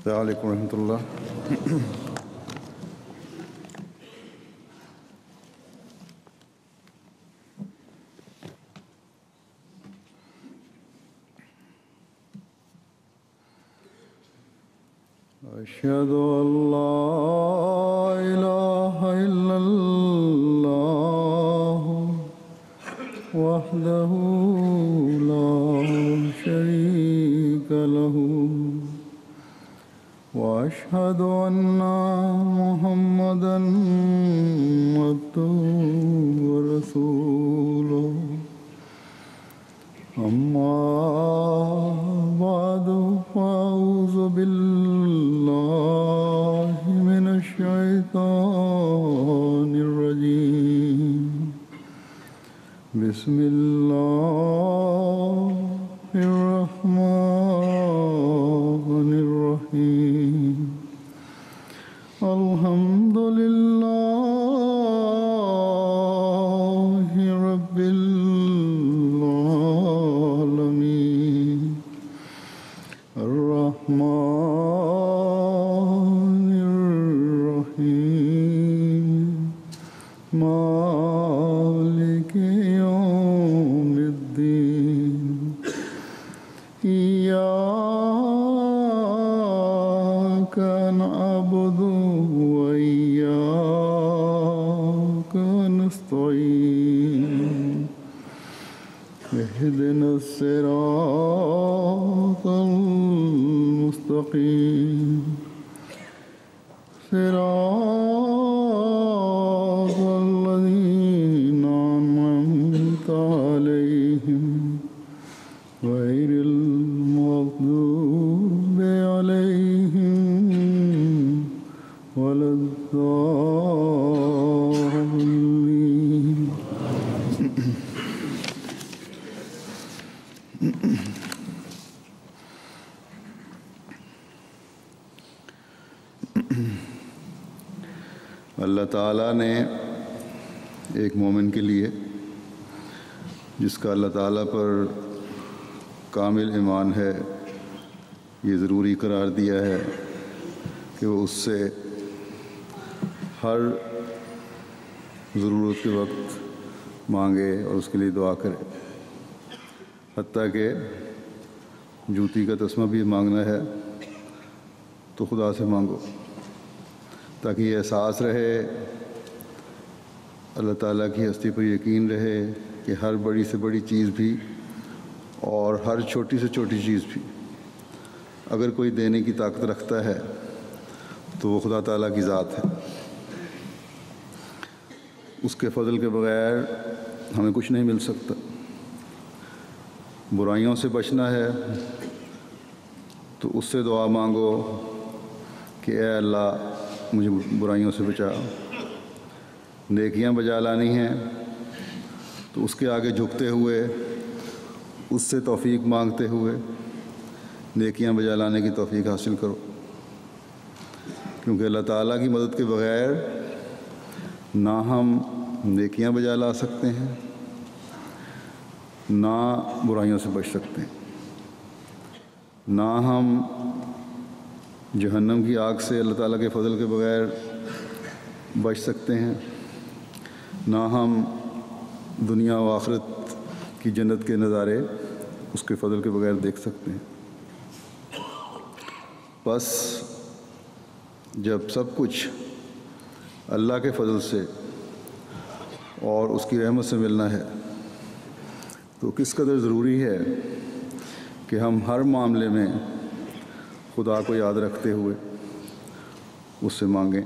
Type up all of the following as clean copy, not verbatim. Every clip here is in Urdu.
السلام علیکم ورحمۃ اللہ۔ أشهد أن لا إله إلا الله وحده لا شريك له وأشهد أن محمدًا عبده ورسوله أما بعد فأعوذ بالله من الشيطان الرجيم بسم الله الرحمن الرحيم الحمد لله رب العالمين الرحمن الرحيم مالك يوم الدين إياك نعبد وإياك نستعين اهدنا الصراط المستقيم صراط الذين أنعمت عليهم غير المغضوب عليهم ولا الضالين۔ اللہ تعالیٰ نے ایک مومن کے لیے جس کا اللہ تعالیٰ پر کامل ایمان ہے یہ ضروری قرار دیا ہے کہ وہ اس سے ہر ضرورت کے وقت مانگے اور اس کے لیے دعا کرے، حتیٰ کہ جوتی کا تسمہ بھی مانگنا ہے تو خدا سے مانگو، تاکہ یہ احساس رہے، اللہ تعالیٰ کی ہستی پر یقین رہے کہ ہر بڑی سے بڑی چیز بھی اور ہر چھوٹی سے چھوٹی چیز بھی اگر کوئی دینے کی طاقت رکھتا ہے تو وہ خدا تعالیٰ کی ذات ہے۔ اس کے فضل کے بغیر ہمیں کچھ نہیں مل سکتا۔ برائیوں سے بچنا ہے تو اس سے دعا مانگو کہ اے اللہ مجھے برائیوں سے بچا۔ نیکیاں بجا لانی ہیں تو اس کے آگے جھکتے ہوئے اس سے توفیق مانگتے ہوئے نیکیاں بجا لانے کی توفیق حاصل کرو، کیونکہ اللہ تعالیٰ کی مدد کے بغیر نہ ہم نیکیاں بجا لا سکتے ہیں نہ برائیوں سے بچ سکتے ہیں، نہ ہم جہنم کی آگ سے اللہ تعالیٰ کے فضل کے بغیر بچ سکتے ہیں، نہ ہم دنیا و آخرت کی جنت کے نظارے اس کے فضل کے بغیر دیکھ سکتے ہیں۔ بس جب سب کچھ اللہ کے فضل سے اور اس کی رحمت سے ملنا ہے تو کس قدر ضروری ہے کہ ہم ہر معاملے میں خدا کو یاد رکھتے ہوئے اس سے مانگیں،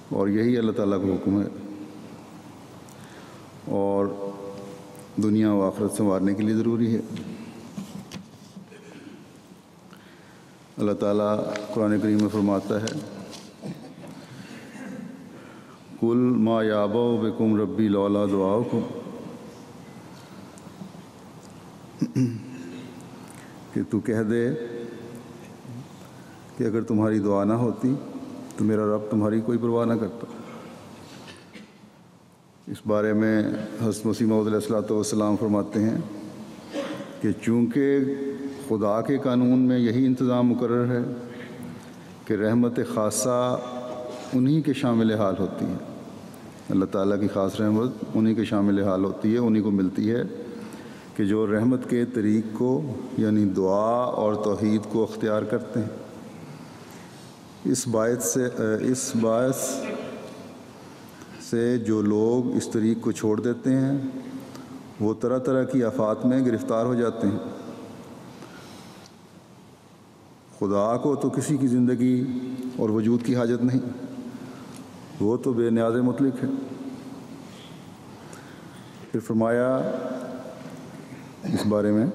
اور یہی اللہ تعالیٰ کا حکم ہے، اور دنیا و آخرت سنوارنے کے لیے ضروری ہے۔ اللہ تعالیٰ قرآن کریم میں فرماتا ہے قُلْ مَا يَعْبَأُ بِكُمْ رَبِّي لَوْلَا دُعَاؤُكُمْ، کہ تو کہہ دے کہ اگر تمہاری دعا نہ ہوتی تو میرا رب تمہاری کوئی پرواہ نہ کرتا۔ اس بارے میں حضرت مسیح موعود علیہ الصلوۃ والسلام فرماتے ہیں کہ چونکہ خدا کے قانون میں یہی انتظام مقرر ہے کہ رحمت خاصہ انہی کے شامل حال ہوتی ہے، اللہ تعالیٰ کی خاص رحمت انہی کے شامل حال ہوتی ہے، انہی کو ملتی ہے کہ جو رحمت کے طریق کو یعنی دعا اور توحید کو اختیار کرتے ہیں۔ اس باعث سے جو لوگ اس طریق کو چھوڑ دیتے ہیں وہ طرح طرح کی آفات میں گرفتار ہو جاتے ہیں۔ خدا کو تو کسی کی زندگی اور وجود کی حاجت نہیں، وہ تو بے نیاز مطلق ہے۔ پھر فرمایا اس بارے میں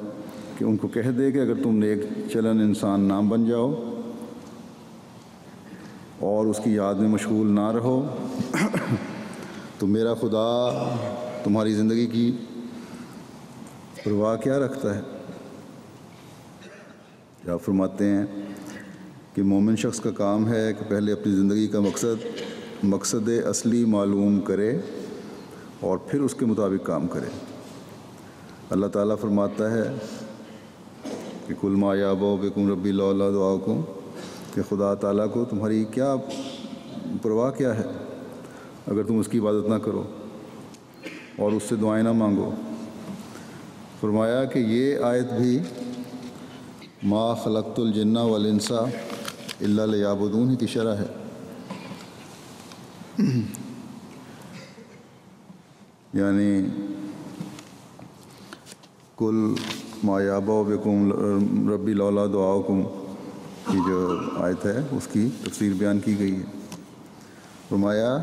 کہ ان کو کہہ دے کہ اگر تم نیک چلن انسان نہ بن جاؤ اور اس کی یاد میں مشغول نہ رہو تو میرا خدا تمہاری زندگی کی پرواہ کیا رکھتا ہے۔ آپ فرماتے ہیں کہ مومن شخص کا کام ہے کہ پہلے اپنی زندگی کا مقصد اصلی معلوم کرے اور پھر اس کے مطابق کام کرے۔ اللہ تعالیٰ فرماتا ہے کہ کل ما یعبأ بکم ربی لولا دعاؤکم، کہ خدا تعالیٰ کو تمہاری کیا پرواہ کیا ہے اگر تم اس کی عبادت نہ کرو اور اس سے دعائیں نہ مانگو۔ فرمایا کہ یہ آیت بھی ما خلقت الجن والانس الا لیعبدون کی شرح ہے، یعنی کل ما یعبأ بکم ربی لولا دعاؤکم کی جو آیت ہے اس کی تفسیر بیان کی گئی ہے۔ فرمایا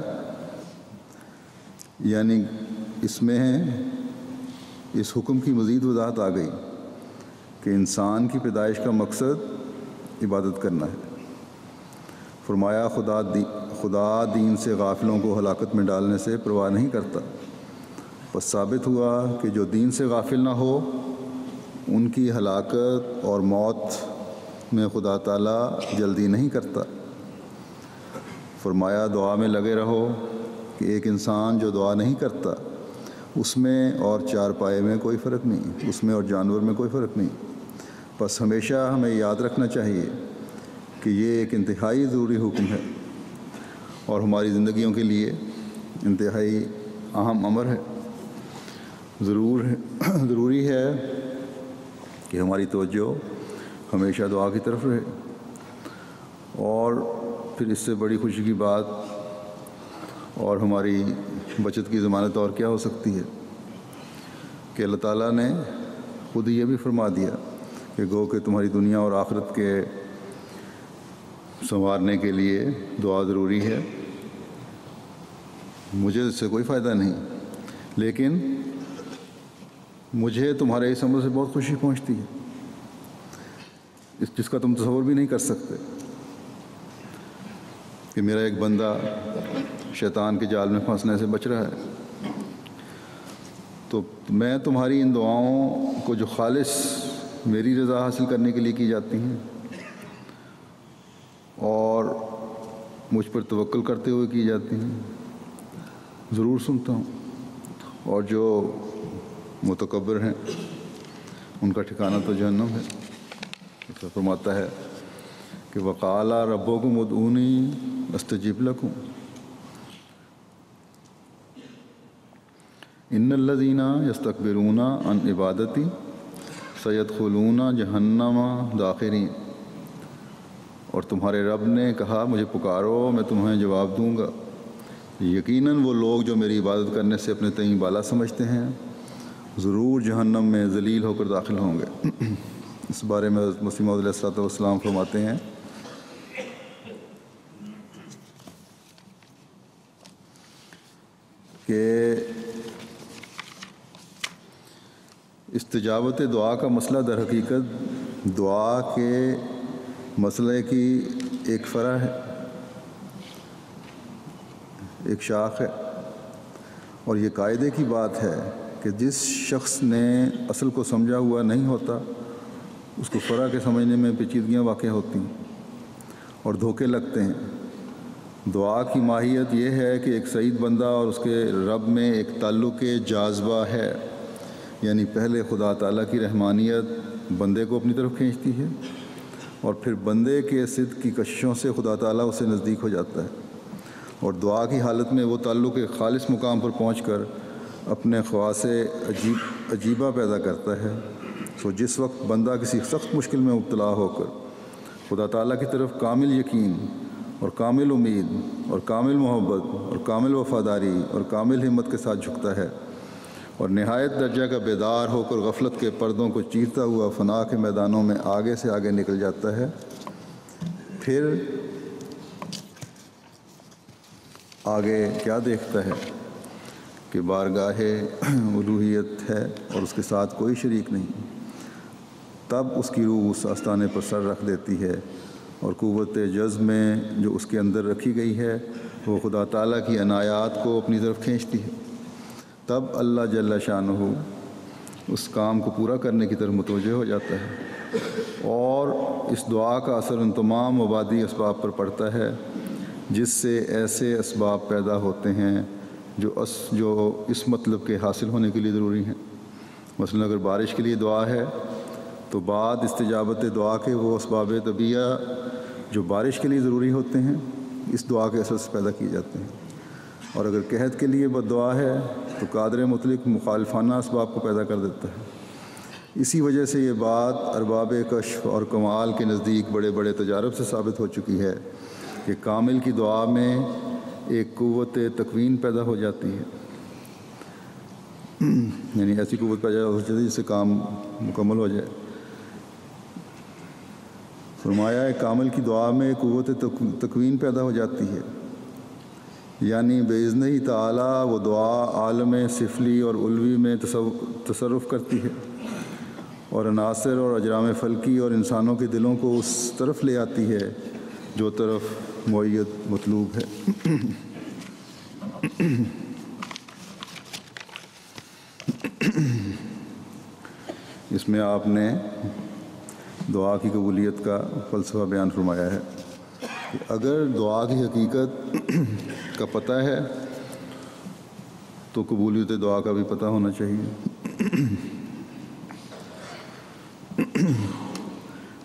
یعنی اس میں اس حکم کی مزید وضاحت آ گئی کہ انسان کی پیدائش کا مقصد عبادت کرنا ہے۔ فرمایا خدا دین سے غافلوں کو ہلاکت میں ڈالنے سے پرواہ نہیں کرتا، بس ثابت ہوا کہ جو دین سے غافل نہ ہو ان کی ہلاکت اور موت میں خدا تعالیٰ جلدی نہیں کرتا۔ فرمایا دعا میں لگے رہو کہ ایک انسان جو دعا نہیں کرتا اس میں اور چارپائے میں کوئی فرق نہیں، اس میں اور جانور میں کوئی فرق نہیں۔ بس ہمیشہ ہمیں یاد رکھنا چاہیے کہ یہ ایک انتہائی ضروری حکم ہے اور ہماری زندگیوں کے لیے انتہائی اہم امر ہے۔ ضروری ہے کہ ہماری توجہ ہمیشہ دعا کی طرف رہے۔ اور پھر اس سے بڑی خوشی کی بات اور ہماری بچت کی ضمانت اور کیا ہو سکتی ہے کہ اللہ تعالیٰ نے خود یہ بھی فرما دیا کہ گو کہ تمہاری دنیا اور آخرت کے سنوارنے کے لیے دعا ضروری ہے۔ مجھے اس سے کوئی فائدہ نہیں، لیکن مجھے تمہارے اس عمل سے بہت خوشی پہنچتی ہے جس کا تم تصور بھی نہیں کر سکتے کہ میرا ایک بندہ شیطان کے جال میں پھنسنے سے بچ رہا ہے۔ تو میں تمہاری ان دعاؤں کو جو خالص میری رضا حاصل کرنے کے لیے کی جاتی ہیں اور مجھ پر توکل کرتے ہوئے کی جاتی ہیں ضرور سنتا ہوں، اور جو متکبر ہیں ان کا ٹھکانہ تو جہنم ہے۔ تو فرماتا ہے کہ وقال ربکم ادعونی استجب لکم ان الذین یستکبرون عن عبادتی سیدخلون جہنم داخرین، اور تمہارے رب نے کہا مجھے پکارو میں تمہیں جواب دوں گا، یقیناً وہ لوگ جو میری عبادت کرنے سے اپنے تئیں بالا سمجھتے ہیں ضرور جہنم میں ذلیل ہو کر داخل ہوں گے۔ اس بارے میں حضرت مسیح موعود علیہ السلام فرماتے ہیں کہ استجابت دعا کا مسئلہ در حقیقت دعا کے مسئلے کی ایک فرع ہے، ایک شاخ ہے، اور یہ قاعدے کی بات ہے کہ جس شخص نے اصل کو سمجھا ہوا نہیں ہوتا اس کو فرع کے سمجھنے میں پیچیدگیاں واقع ہوتی ہیں اور دھوکے لگتے ہیں۔ دعا کی ماہیت یہ ہے کہ ایک سعید بندہ اور اس کے رب میں ایک تعلق جاذبہ ہے، یعنی پہلے خدا تعالیٰ کی رحمانیت بندے کو اپنی طرف کھینچتی ہے، اور پھر بندے کے صدق کی کششوں سے خدا تعالیٰ اسے نزدیک ہو جاتا ہے، اور دعا کی حالت میں وہ تعلق ایک خالص مقام پر پہنچ کر اپنے خواص عجیبہ پیدا کرتا ہے۔ سو جس وقت بندہ کسی سخت مشکل میں مبتلا ہو کر خدا تعالیٰ کی طرف کامل یقین اور کامل امید اور کامل محبت اور کامل وفاداری اور کامل ہمت کے ساتھ جھکتا ہے، اور نہایت درجہ کا بیدار ہو کر غفلت کے پردوں کو چیرتا ہوا فنا کے میدانوں میں آگے سے آگے نکل جاتا ہے، پھر آگے کیا دیکھتا ہے کہ بارگاہ الوہیت ہے اور اس کے ساتھ کوئی شریک نہیں۔ تب اس کی روح اس آستانے پر سر رکھ دیتی ہے، اور قوت جذب میں جو اس کے اندر رکھی گئی ہے وہ خدا تعالیٰ کی عنایات کو اپنی طرف کھینچتی ہے۔ تب اللہ جل شانہ اس کام کو پورا کرنے کی طرف متوجہ ہو جاتا ہے، اور اس دعا کا اثر ان تمام مبادی اسباب پر پڑتا ہے جس سے ایسے اسباب پیدا ہوتے ہیں جو اس مطلب کے حاصل ہونے کے لیے ضروری ہیں۔ مثلا اگر بارش کے لیے دعا ہے تو بعد استجابت دعا کے وہ اسباب طبیعہ جو بارش کے لیے ضروری ہوتے ہیں اس دعا کے اثر سے پیدا کیے جاتے ہیں، اور اگر قحط کے لیے بد دعا ہے تو قادر مطلق مخالفانہ اسباب کو پیدا کر دیتا ہے۔ اسی وجہ سے یہ بات ارباب کشف اور کمال کے نزدیک بڑے بڑے تجارب سے ثابت ہو چکی ہے کہ کامل کی دعا میں ایک قوت تکوین پیدا ہو جاتی ہے، یعنی ایسی قوت پیدا ہو جاتی ہے جس سے کام مکمل ہو جائے۔ فرمایا ہے کامل کی دعا میں قوت تکوین پیدا ہو جاتی ہے، یعنی باذنہ تعالیٰ وہ دعا عالم سفلی اور علوی میں تصرف کرتی ہے، اور عناصر اور اجرام فلکی اور انسانوں کے دلوں کو اس طرف لے آتی ہے جو طرف معیت مطلوب ہے۔ اس میں آپ نے دعا کی قبولیت کا فلسفہ بیان فرمایا ہے کہ اگر دعا کی حقیقت کا پتہ ہے تو قبولیت دعا کا بھی پتہ ہونا چاہیے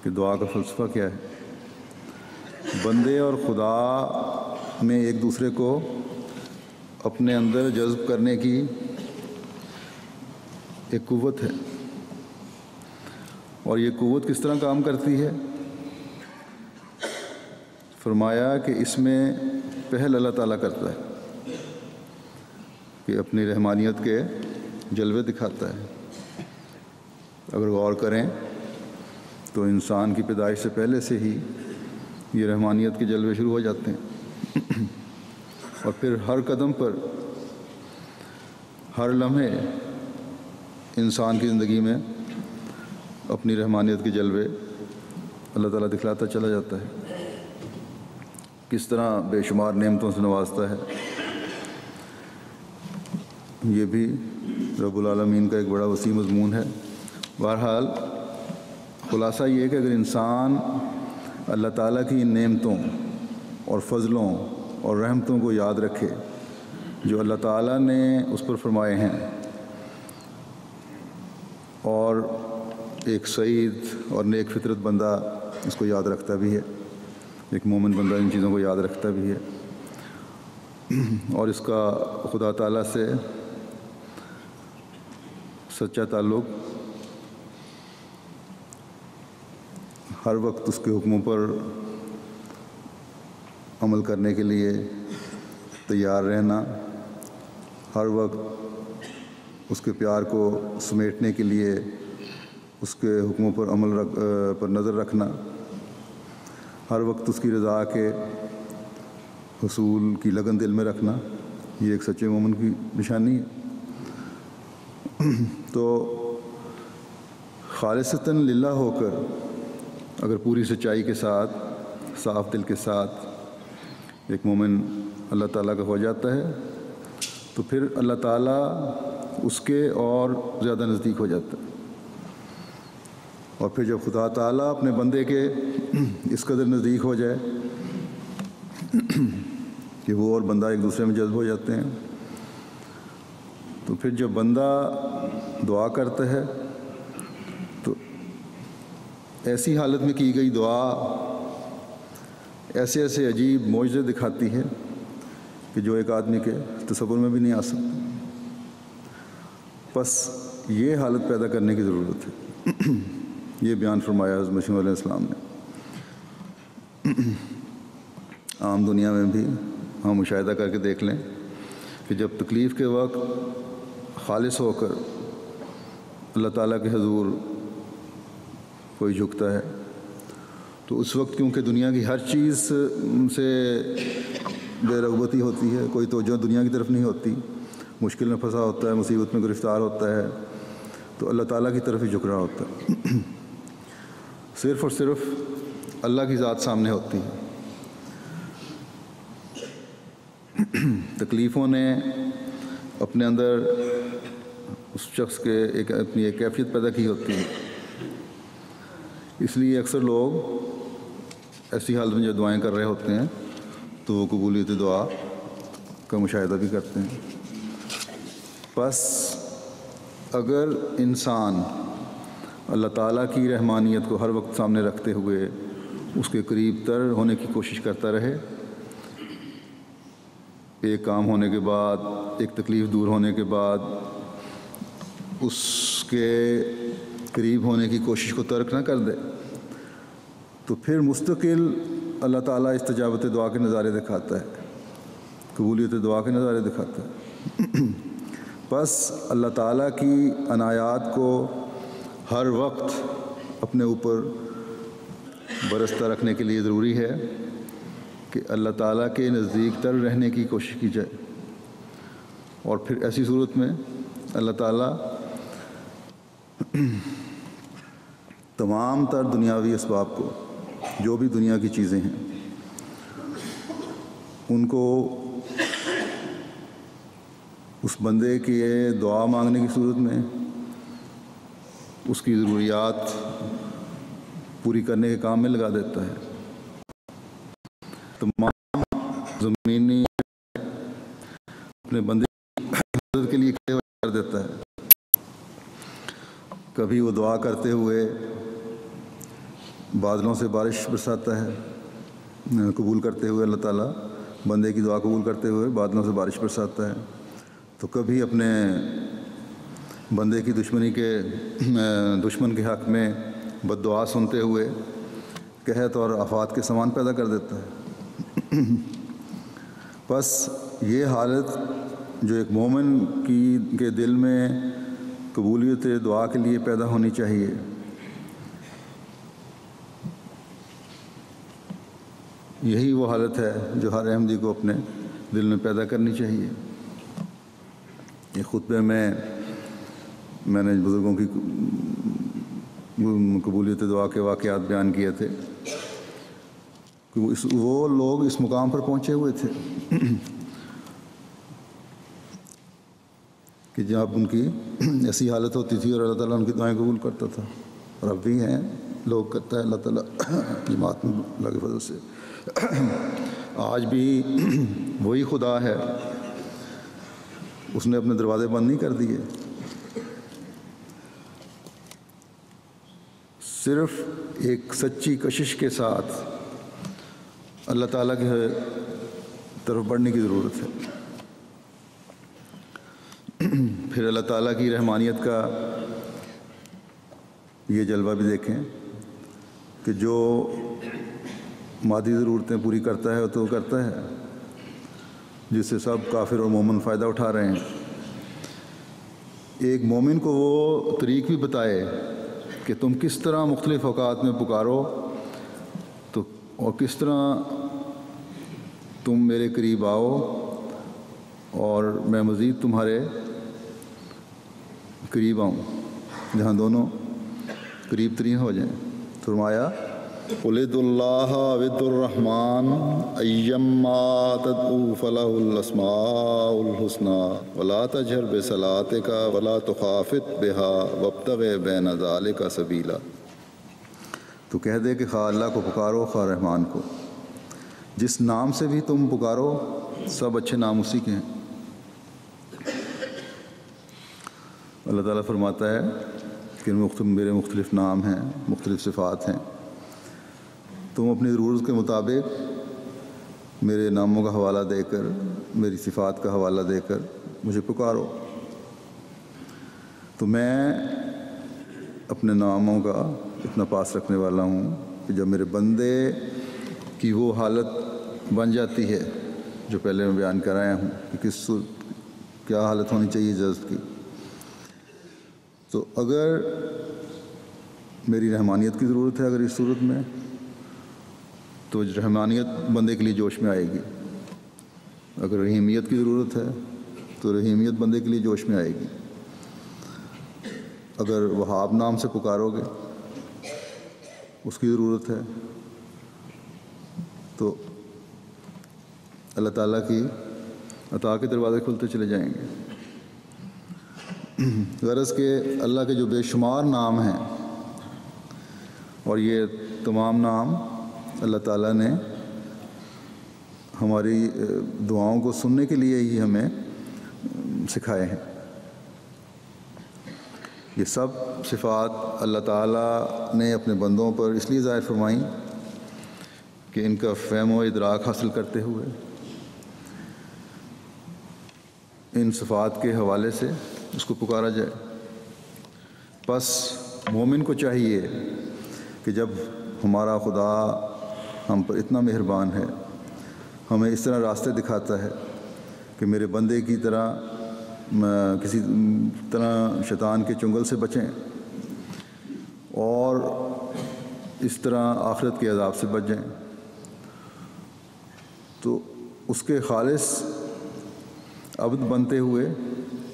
کہ دعا کا فلسفہ کیا ہے۔ بندے اور خدا میں ایک دوسرے کو اپنے اندر جذب کرنے کی ایک قوت ہے، اور یہ قوت کس طرح کام کرتی ہے؟ فرمایا کہ اس میں پہل اللہ تعالیٰ کرتا ہے کہ اپنی رحمانیت کے جلوے دکھاتا ہے۔ اگر غور کریں تو انسان کی پیدائش سے پہلے سے ہی یہ رحمانیت کے جلوے شروع ہو جاتے ہیں، اور پھر ہر قدم پر ہر لمحے انسان کی زندگی میں اپنی رحمانیت کے جلوے اللہ تعالیٰ دکھلاتا چلا جاتا ہے، کس طرح بے شمار نعمتوں سے نوازتا ہے۔ یہ بھی رب العالمین کا ایک بڑا وسیع مضمون ہے۔ بہرحال خلاصہ یہ ہے کہ اگر انسان اللہ تعالیٰ کی ان نعمتوں اور فضلوں اور رحمتوں کو یاد رکھے جو اللہ تعالیٰ نے اس پر فرمائے ہیں، اور ایک سعید اور نیک فطرت بندہ اس کو یاد رکھتا بھی ہے، ایک مومن بندہ ان چیزوں کو یاد رکھتا بھی ہے، اور اس کا خدا تعالیٰ سے سچا تعلق ہر وقت اس کے حکموں پر عمل کرنے کے لیے تیار رہنا، ہر وقت اس کے پیار کو سمیٹنے کے لیے اس کے حکموں پر عمل پر نظر رکھنا، ہر وقت اس کی رضا کے حصول کی لگن دل میں رکھنا، یہ ایک سچے مومن کی نشانی ہے۔ تو خالصتاً للہ ہو کر اگر پوری سچائی کے ساتھ صاف دل کے ساتھ ایک مومن اللہ تعالیٰ کا ہو جاتا ہے تو پھر اللہ تعالیٰ اس کے اور زیادہ نزدیک ہو جاتا ہے، اور پھر جب خدا تعالیٰ اپنے بندے کے اس قدر نزدیک ہو جائے کہ وہ اور بندہ ایک دوسرے میں جذب ہو جاتے ہیں، تو پھر جب بندہ دعا کرتا ہے تو ایسی حالت میں کی گئی دعا ایسے ایسے عجیب معجزے دکھاتی ہے کہ جو ایک آدمی کے تصور میں بھی نہیں آ سکتا۔ بس یہ حالت پیدا کرنے کی ضرورت ہے۔ یہ بیان فرمایا حضرت مسیح علیہ السلام نے۔ عام دنیا میں بھی ہم مشاہدہ کر کے دیکھ لیں کہ جب تکلیف کے وقت خالص ہو کر اللہ تعالیٰ کے حضور کوئی جھکتا ہے تو اس وقت کیونکہ دنیا کی ہر چیز سے بے رغبتی ہوتی ہے، کوئی توجہ دنیا کی طرف نہیں ہوتی، مشکل میں پھنسا ہوتا ہے، مصیبت میں گرفتار ہوتا ہے، تو اللہ تعالیٰ کی طرف ہی جھک رہا ہوتا ہے۔ صرف اور صرف اللہ کی ذات سامنے ہوتی ہے۔ تکلیفوں نے اپنے اندر اس شخص کے اپنی ایک کیفیت پیدا کی ہوتی ہے، اس لیے اکثر لوگ ایسی حالت میں جو دعائیں کر رہے ہوتے ہیں تو وہ قبولیت دعا کا مشاہدہ بھی کرتے ہیں۔ بس اگر انسان اللہ تعالیٰ کی رحمانیت کو ہر وقت سامنے رکھتے ہوئے اس کے قریب تر ہونے کی کوشش کرتا رہے، ایک کام ہونے کے بعد، ایک تکلیف دور ہونے کے بعد اس کے قریب ہونے کی کوشش کو ترک نہ کر دے، تو پھر مستقل اللہ تعالیٰ استجابت دعا کے نظارے دکھاتا ہے، قبولیت دعا کے نظارے دکھاتا ہے۔ بس اللہ تعالیٰ کی عنایات کو ہر وقت اپنے اوپر برستا رکھنے کے لیے ضروری ہے کہ اللہ تعالیٰ کے نزدیک تر رہنے کی کوشش کی جائے، اور پھر ایسی صورت میں اللہ تعالیٰ تمام تر دنیاوی اسباب کو، جو بھی دنیا کی چیزیں ہیں، ان کو اس بندے کی دعا مانگنے کی صورت میں اس کی ضروریات پوری کرنے کے کام میں لگا دیتا ہے۔ تمام زمینی اپنے بندے کی مدد کے لیے کر دیتا ہے۔ کبھی وہ دعا کرتے ہوئے بادلوں سے بارش برساتا ہے، قبول کرتے ہوئے اللہ تعالیٰ بندے کی دعا قبول کرتے ہوئے بادلوں سے بارش برساتا ہے، تو کبھی اپنے بندے کی دشمن کے حق میں بد دعا سنتے ہوئے قحط اور آفات کے سامان پیدا کر دیتا ہے۔ بس یہ حالت جو ایک مومن کے دل میں قبولیت دعا کے لیے پیدا ہونی چاہیے، یہی وہ حالت ہے جو ہر احمدی کو اپنے دل میں پیدا کرنی چاہیے۔ یہ خطبے میں نے بزرگوں کی قبولیت دعا کے واقعات بیان کیے تھے کہ وہ لوگ اس مقام پر پہنچے ہوئے تھے کہ جب ان کی ایسی حالت ہوتی تھی اور اللہ تعالیٰ ان کی دعائیں قبول کرتا تھا، اور اب بھی ہیں لوگ کرتا ہے اللہ تعالیٰ جماعت میں اللہ کے فضل سے۔ آج بھی وہی خدا ہے، اس نے اپنے دروازے بند نہیں کر دیے، صرف ایک سچی کشش کے ساتھ اللہ تعالیٰ کی طرف بڑھنے کی ضرورت ہے۔ پھر اللہ تعالیٰ کی رحمانیت کا یہ جلوہ بھی دیکھیں کہ جو مادی ضرورتیں پوری کرتا ہے تو کرتا ہے، جس سے سب کافر اور مومن فائدہ اٹھا رہے ہیں۔ ایک مومن کو وہ طریق بھی بتائے کہ تم کس طرح مختلف اوقات میں پکارو تو اور کس طرح تم میرے قریب آؤ اور میں مزید تمہارے قریب آؤں، جہاں دونوں قریب ترین ہو جائیں۔ فرمایا قُلِ اللَّهَ وِدُّ الرَّحْمَنِ أَيَّمَّا تَدْعُوا فَلَهُ الْأَسْمَاءُ الْحُسْنَى وَلَا تَجْهَرْ بِصَلَاتِكَ وَلَا تُخَافِتْ بِهَا وَابْتَغِ بَيْنَ ذَلِكَ سَبِيلًا۔ تو کہہ دے کہ خواہ اللہ کو پکارو خواہ رحمان کو، جس نام سے بھی تم پکارو سب اچھے نام اسی کے ہیں۔ اللہ تعالیٰ فرماتا ہے کہ میرے مختلف نام ہیں، مختلف صفات ہیں، تم اپنی ضرورت کے مطابق میرے ناموں کا حوالہ دے کر، میری صفات کا حوالہ دے کر مجھے پکارو، تو میں اپنے ناموں کا اتنا پاس رکھنے والا ہوں کہ جب میرے بندے کی وہ حالت بن جاتی ہے جو پہلے میں بیان کرایا ہوں کہ کیا حالت ہونی چاہیے جذب کی، تو اگر میری رحمانیت کی ضرورت ہے، اگر اس صورت میں، تو رحمانیت بندے کے لیے جوش میں آئے گی، اگر رحیمیت کی ضرورت ہے تو رحیمیت بندے کے لیے جوش میں آئے گی، اگر وہاب نام سے پکارو گے اس کی ضرورت ہے تو اللہ تعالیٰ کی عطا کے دروازے کھلتے چلے جائیں گے۔ غرض کہ اللہ کے جو بے شمار نام ہیں، اور یہ تمام نام اللہ تعالیٰ نے ہماری دعاؤں کو سننے کے لیے ہی ہمیں سکھائے ہیں۔ یہ سب صفات اللہ تعالیٰ نے اپنے بندوں پر اس لیے ظاہر فرمائیں کہ ان کا فہم و ادراک حاصل کرتے ہوئے ان صفات کے حوالے سے اس کو پکارا جائے۔ پس مومن کو چاہیے کہ جب ہمارا خدا ہم پر اتنا مہربان ہے، ہمیں اس طرح راستے دکھاتا ہے کہ میرے بندے کی طرح کسی طرح شیطان کے چنگل سے بچیں اور اس طرح آخرت کے عذاب سے بچ جائیں، تو اس کے خالص عبد بنتے ہوئے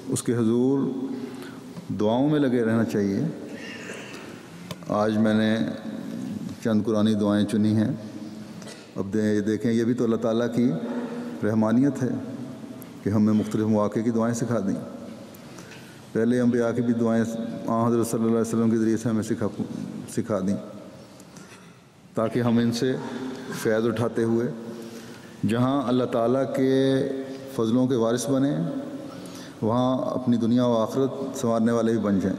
اس کے حضور دعاؤں میں لگے رہنا چاہیے۔ آج میں نے چند قرآنی دعائیں چنی ہیں، اب دیکھیں یہ بھی تو اللہ تعالیٰ کی رحمانیت ہے کہ ہمیں مختلف مواقع کی دعائیں سکھا دیں۔ پہلے انبیاء کی بھی دعائیں حضرت صلی اللہ علیہ وسلم کے ذریعے سے ہمیں سکھا دیں تاکہ ہم ان سے فیض اٹھاتے ہوئے جہاں اللہ تعالیٰ کے فضلوں کے وارث بنیں، وہاں اپنی دنیا و آخرت سنوارنے والے بھی بن جائیں۔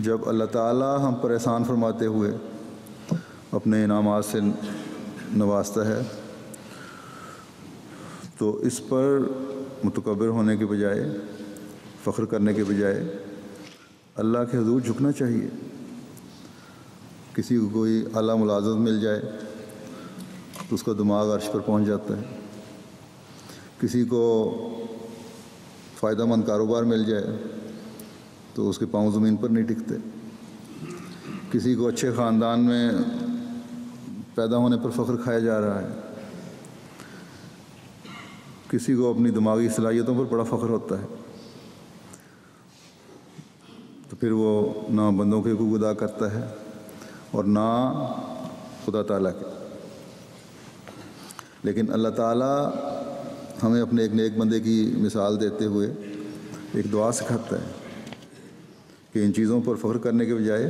جب اللہ تعالیٰ ہم پر احسان فرماتے ہوئے اپنے انعامات سے نوازتا ہے تو اس پر متکبر ہونے کے بجائے، فخر کرنے کے بجائے اللہ کے حضور جھکنا چاہیے۔ کسی کو کوئی اعلیٰ ملازمت مل جائے تو اس کا دماغ عرش پر پہنچ جاتا ہے، کسی کو فائدہ مند کاروبار مل جائے تو اس کے پاؤں زمین پر نہیں ٹکتے، کسی کو اچھے خاندان میں پیدا ہونے پر فخر کھایا جا رہا ہے، کسی کو اپنی دماغی صلاحیتوں پر بڑا فخر ہوتا ہے، تو پھر وہ نہ بندوں کے حقوق ادا کرتا ہے اور نہ خدا تعالیٰ کے۔ لیکن اللہ تعالیٰ ہمیں اپنے ایک نیک بندے کی مثال دیتے ہوئے ایک دعا سکھاتا ہے کہ ان چیزوں پر فخر کرنے کے بجائے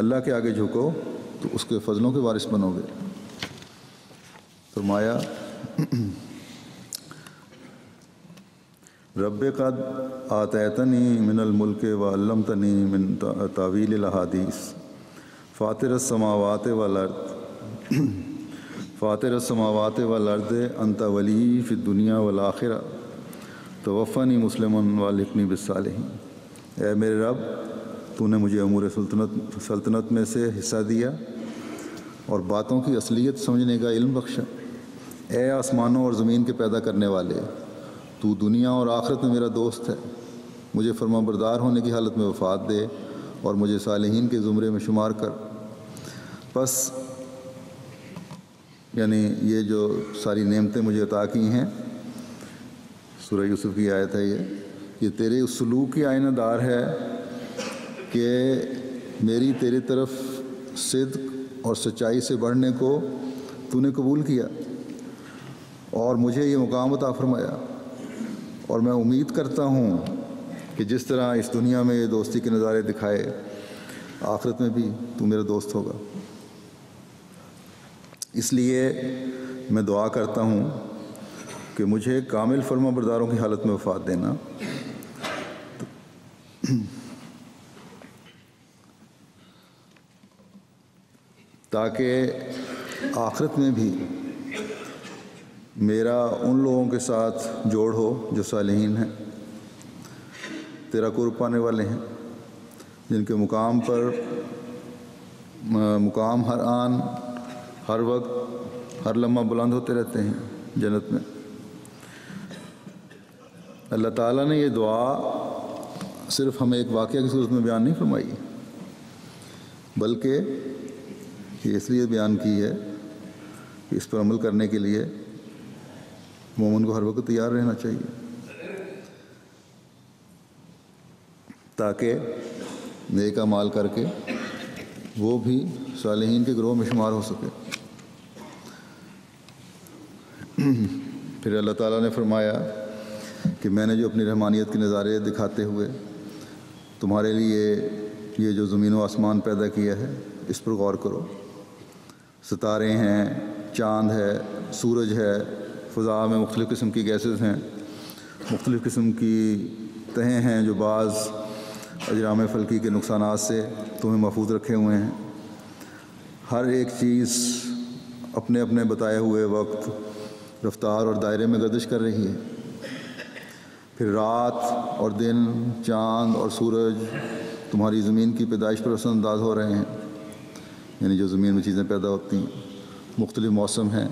اللہ کے آگے جھکو تو اس کے فضلوں کے وارث بنو گے۔ فرمایا رب قد آتیتنی من الملک وعلمتنی من تاویل الاحادیث فاطر السماوات والارض انت ولی فی الدنیا والآخرہ توفنی مسلما والحقنی بالصالحین۔ اے میرے رب، تو نے مجھے امور سلطنت میں سے حصہ دیا اور باتوں کی اصلیت سمجھنے کا علم بخشا۔ اے آسمانوں اور زمین کے پیدا کرنے والے، تو دنیا اور آخرت میں میرا دوست ہے، مجھے فرما بردار ہونے کی حالت میں وفات دے اور مجھے صالحین کے زمرے میں شمار کر۔ بس یعنی یہ جو ساری نعمتیں مجھے عطا کی ہیں، سورہ یوسف کی آیت ہے یہ تیرے اس سلوک کی آئینہ دار ہے کہ میری تیرے طرف صدق اور سچائی سے بڑھنے کو تو نے قبول کیا اور مجھے یہ مقام عطا فرمایا، اور میں امید کرتا ہوں کہ جس طرح اس دنیا میں یہ دوستی کے نظارے دکھائے، آخرت میں بھی تو میرا دوست ہوگا۔ اس لیے میں دعا کرتا ہوں کہ مجھے کامل فرما برداروں کی حالت میں وفات دینا، تاکہ آخرت میں بھی میرا ان لوگوں کے ساتھ جوڑ ہو جو صالحین ہیں، تیرا قرب پانے والے ہیں، جن کے مقام ہر آن، ہر وقت، ہر لمحہ بلند ہوتے رہتے ہیں جنت میں۔ اللہ تعالیٰ نے یہ دعا صرف ہمیں ایک واقعہ کی صورت میں بیان نہیں فرمائی، بلکہ یہ اس لیے بیان کی ہے کہ اس پر عمل کرنے کے لیے مومن کو ہر وقت تیار رہنا چاہیے، تاکہ نیک اعمال کر کے وہ بھی صالحین کے گروہ میں شمار ہو سکے۔ پھر اللہ تعالیٰ نے فرمایا کہ میں نے جو اپنی رحمانیت کے نظارے دکھاتے ہوئے تمہارے لیے یہ جو زمین و آسمان پیدا کیا ہے اس پر غور کرو۔ ستارے ہیں، چاند ہے، سورج ہے، فضا میں مختلف قسم کی گیسز ہیں، مختلف قسم کی تہیں ہیں جو بعض اجرام فلکی کے نقصانات سے تمہیں محفوظ رکھے ہوئے ہیں۔ ہر ایک چیز اپنے اپنے بتائے ہوئے وقت، رفتار اور دائرے میں گردش کر رہی ہے۔ پھر رات اور دن، چاند اور سورج تمہاری زمین کی پیدائش پر اثر انداز ہو رہے ہیں، یعنی جو زمین میں چیزیں پیدا ہوتی ہیں۔ مختلف موسم ہیں،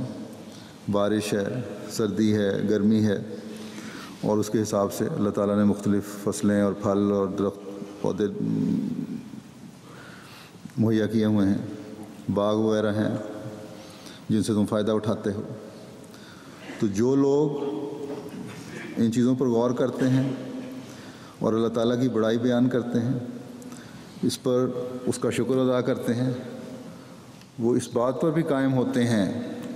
بارش ہے، سردی ہے، گرمی ہے، اور اس کے حساب سے اللہ تعالیٰ نے مختلف فصلیں اور پھل اور درخت پودے مہیا کیے ہوئے ہیں، باغ وغیرہ ہیں جن سے تم فائدہ اٹھاتے ہو۔ تو جو لوگ ان چیزوں پر غور کرتے ہیں اور اللہ تعالیٰ کی بڑائی بیان کرتے ہیں، اس پر اس کا شکر ادا کرتے ہیں، وہ اس بات پر بھی قائم ہوتے ہیں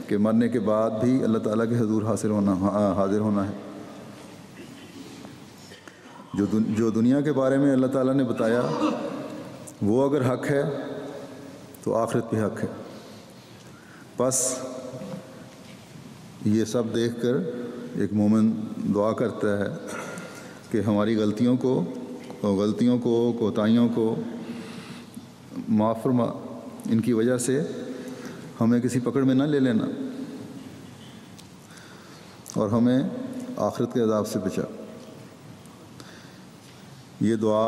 کہ مرنے کے بعد بھی اللہ تعالیٰ کے حضور حاضر ہونا ہے۔ جو دنیا کے بارے میں اللہ تعالیٰ نے بتایا وہ اگر حق ہے تو آخرت بھی حق ہے۔ بس یہ سب دیکھ کر ایک مومن دعا کرتا ہے کہ ہماری غلطیوں کو، کوتاہیوں کو معاف فرما، ان کی وجہ سے ہمیں کسی پکڑ میں نہ لے لینا اور ہمیں آخرت کے عذاب سے بچا۔ یہ دعا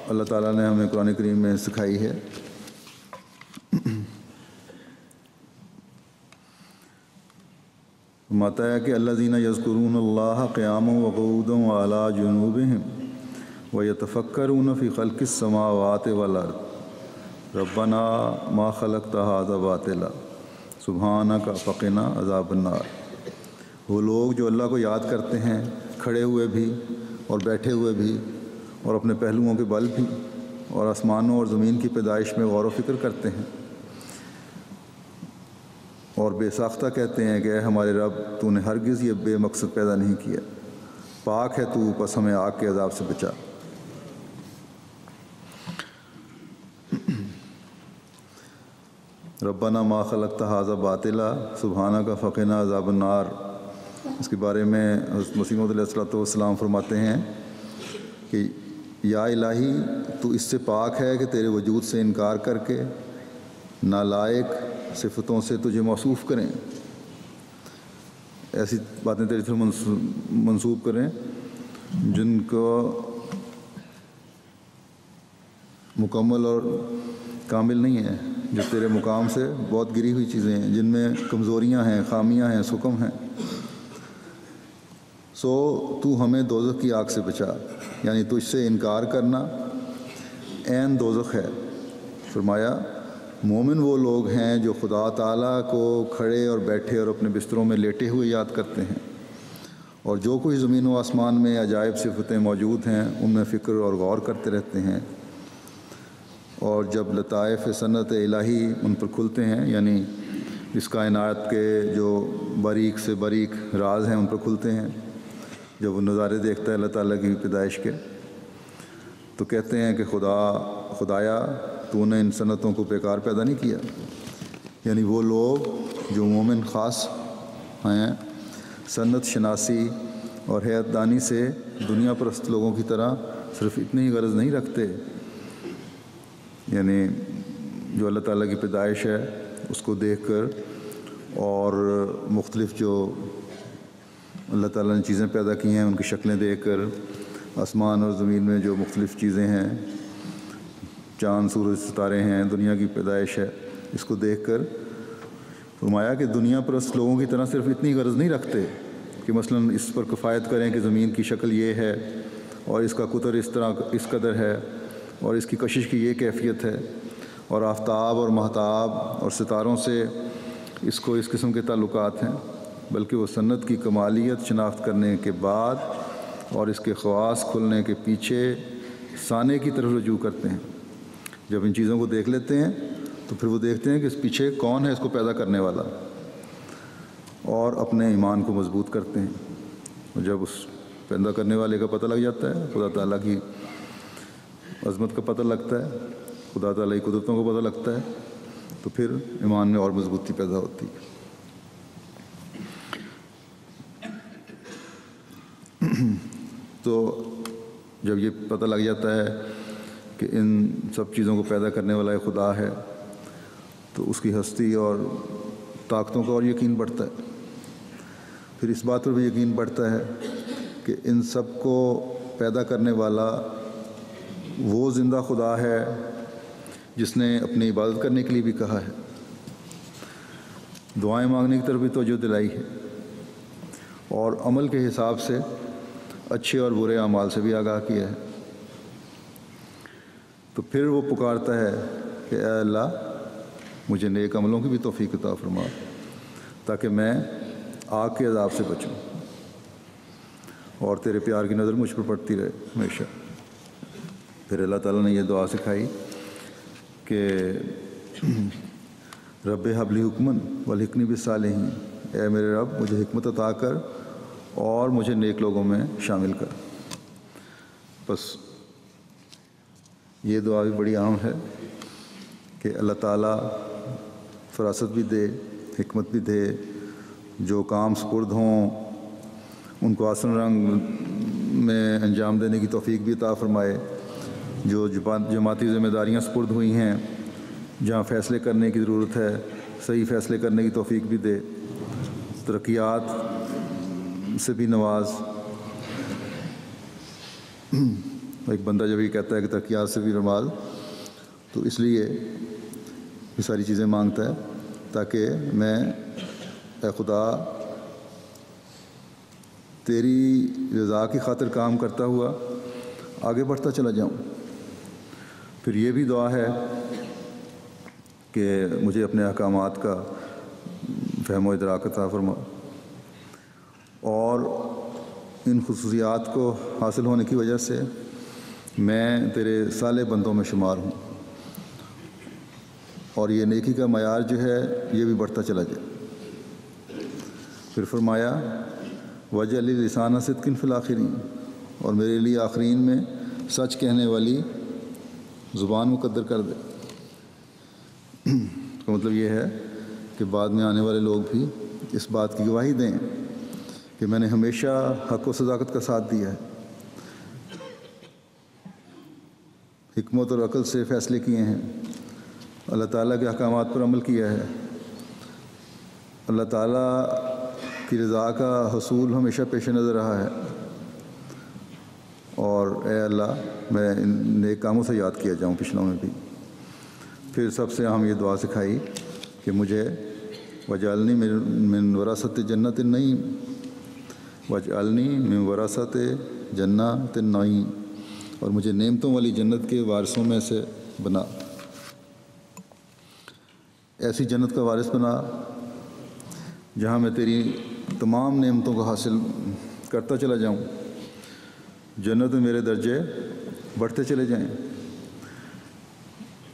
اللہ تعالیٰ نے ہمیں قرآن کریم میں سکھائی ہے۔ فرماتا ہے کہ الذین یذکرون اللہ قیاما وقعودا وعلی جنوبہم ویتفکرون فی خلق السماوات والارض ربنا ما خلقت ھذا باطلا سبحانک فقنا عذاب النار۔ وہ لوگ جو اللہ کو یاد کرتے ہیں کھڑے ہوئے بھی اور بیٹھے ہوئے بھی اور اپنے پہلوؤں کے بل بھی، اور آسمانوں اور زمین کی پیدائش میں غور و فکر کرتے ہیں اور بے ساختہ کہتے ہیں کہ اے ہمارے رب، تو نے ہرگز یہ بے مقصد پیدا نہیں کیا، پاک ہے تو، پس ہمیں آگ کے عذاب سے بچا۔ ربنا ما خلقت ھذا باطلا سبحانک فقنا عذاب النار۔ اس کے بارے میں حضرت مسیح موعود علیہ السلام فرماتے ہیں کہ یا الہی، تو اس سے پاک ہے کہ تیرے وجود سے انکار کر کے نالائق صفتوں سے تجھے موصوف کریں، ایسی باتیں تیری طرف منسوب کریں جن کو مکمل اور کامل نہیں ہے، جو تیرے مقام سے بہت گری ہوئی چیزیں ہیں، جن میں کمزوریاں ہیں، خامیاں ہیں، سقم ہیں۔ سو تو ہمیں دوزخ کی آگ سے بچا، یعنی تجھ سے انکار کرنا عین دوزخ ہے۔ فرمایا مومن وہ لوگ ہیں جو خدا تعالیٰ کو کھڑے اور بیٹھے اور اپنے بستروں میں لیٹے ہوئے یاد کرتے ہیں، اور جو کچھ زمین و آسمان میں عجائب صفتیں موجود ہیں ان میں فکر اور غور کرتے رہتے ہیں، اور جب لطائف صنعت الہی ان پر کھلتے ہیں، یعنی اس کائنات کے جو باریک سے باریک راز ہیں ان پر کھلتے ہیں، جب وہ نظارے دیکھتا ہے اللہ تعالیٰ کی پیدائش کے، تو کہتے ہیں کہ خدایا تو نے ان صنعتوں کو بیکار پیدا نہیں کیا۔ یعنی وہ لوگ جو مومن خاص ہیں صنعت شناسی اور حیات دانی سے دنیا پرست لوگوں کی طرح صرف اتنی ہی غرض نہیں رکھتے، یعنی جو اللہ تعالیٰ کی پیدائش ہے اس کو دیکھ کر اور مختلف جو اللہ تعالیٰ نے چیزیں پیدا کی ہیں ان کی شکلیں دیکھ کر، آسمان اور زمین میں جو مختلف چیزیں ہیں، چاند، سورج، ستارے ہیں، دنیا کی پیدائش ہے، اس کو دیکھ کر فرمایا کہ دنیا پرست لوگوں کی طرح صرف اتنی غرض نہیں رکھتے کہ مثلاً اس پر کفایت کریں کہ زمین کی شکل یہ ہے اور اس کا قطر اس قدر ہے اور اس کی کشش کی یہ کیفیت ہے، اور آفتاب اور مہتاب اور ستاروں سے اس قسم کے تعلقات ہیں، بلکہ وہ سنت کی کمالیت شناخت کرنے کے بعد اور اس کے خواص کھلنے کے پیچھے سانے کی طرف رجوع کرتے ہیں۔ جب ان چیزوں کو دیکھ لیتے ہیں تو پھر وہ دیکھتے ہیں کہ اس پیچھے کون ہے اس کو پیدا کرنے والا، اور اپنے ایمان کو مضبوط کرتے ہیں۔ اور جب اس پیدا کرنے والے کا پتہ لگ جاتا ہے، خدا تعالیٰ کی عظمت کا پتہ لگتا ہے، خدا تعالیٰ کی قدرتوں کو پتہ لگتا ہے، تو پھر ایمان میں اور مضبوطی پیدا ہوتی ہے۔ تو جب یہ پتہ لگ جاتا ہے کہ ان سب چیزوں کو پیدا کرنے والا ایک خدا ہے، تو اس کی ہستی اور طاقتوں کا اور یقین بڑھتا ہے۔ پھر اس بات پر بھی یقین بڑھتا ہے کہ ان سب کو پیدا کرنے والا وہ زندہ خدا ہے جس نے اپنی عبادت کرنے کے لیے بھی کہا ہے، دعائیں مانگنے کی طرف بھی توجہ دلائی ہے، اور عمل کے حساب سے اچھے اور برے اعمال سے بھی آگاہ کیا ہے۔ تو پھر وہ پکارتا ہے کہ اے اللہ، مجھے نیک عملوں کی بھی توفیق عطا فرما تاکہ میں آگ کے عذاب سے بچوں اور تیرے پیار کی نظر مجھ پر پڑتی رہے ہمیشہ۔ پھر اللہ تعالیٰ نے یہ دعا سکھائی کہ رب ہب لی حکمن والحقنی بالصالحین، اے میرے رب مجھے حکمت عطا کر اور مجھے نیک لوگوں میں شامل کر۔ بس یہ دعا بھی بڑی عام ہے کہ اللہ تعالیٰ فراست بھی دے، حکمت بھی دے، جو کام سپرد ہوں ان کو آسن رنگ میں انجام دینے کی توفیق بھی عطا فرمائے، جو جماعتی ذمہ داریاں سپرد ہوئی ہیں جہاں فیصلے کرنے کی ضرورت ہے صحیح فیصلے کرنے کی توفیق بھی دے، ترقیات سے بھی نواز۔ ایک بندہ جب یہ کہتا ہے کہ ترقیات سے بھی نواز، تو اس لیے یہ ساری چیزیں مانگتا ہے تاکہ میں اے خدا تیری رضا کی خاطر کام کرتا ہوا آگے بڑھتا چلا جاؤں۔ پھر یہ بھی دعا ہے کہ مجھے اپنے احکامات کا فہم و ادراک عطا فرما، اور ان خصوصیات کو حاصل ہونے کی وجہ سے میں تیرے صالح بندوں میں شمار ہوں، اور یہ نیکی کا معیار جو ہے یہ بھی بڑھتا چلا جائے۔ پھر فرمایا وجعل لسان صدق فی الآخرین، اور میرے لیے آخرین میں سچ کہنے والی زبان مقدر کر دے۔ اس کا مطلب یہ ہے کہ بعد میں آنے والے لوگ بھی اس بات کی گواہی دیں کہ میں نے ہمیشہ حق و صداقت کا ساتھ دیا ہے، حکمت اور عقل سے فیصلے کیے ہیں، اللہ تعالیٰ کے احکامات پر عمل کیا ہے، اللہ تعالیٰ کی رضا کا حصول ہمیشہ پیش نظر رہا ہے، اور اے اللہ میں ان نیک کاموں سے یاد کیا جاؤں پچھلوں میں بھی۔ پھر سب سے اہم یہ دعا سکھائی کہ مجھے وجعلنی من وراثت جنت النعیم، وجعلنی من وراثت جنات النعیم، اور مجھے نعمتوں والی جنت کے وارثوں میں سے بنا، ایسی جنت کا وارث بنا جہاں میں تیری تمام نعمتوں کو حاصل کرتا چلا جاؤں، جنت میں میرے درجے بڑھتے چلے جائیں۔